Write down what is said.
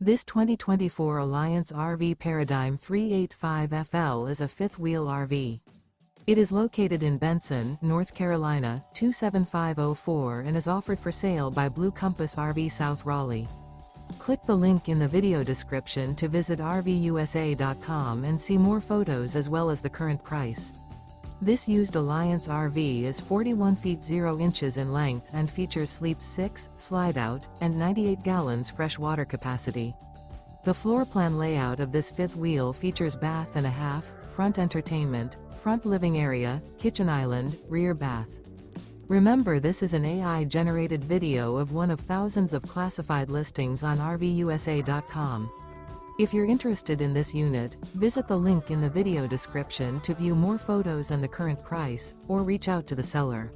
This 2024 Alliance RV Paradigm 385FL is a fifth-wheel RV. It is located in Benson, North Carolina, 27504 and is offered for sale by Blue Compass RV South Raleigh. Click the link in the video description to visit RVUSA.com and see more photos as well as the current price. This used Alliance RV is 41 feet 0 inches in length and features Sleep 6, Slideout, and 98 gallons fresh water capacity. The floor plan layout of this fifth wheel features bath and a half, front entertainment, front living area, kitchen island, rear bath. Remember, this is an AI-generated video of one of thousands of classified listings on RVUSA.com. If you're interested in this unit, visit the link in the video description to view more photos and the current price, or reach out to the seller.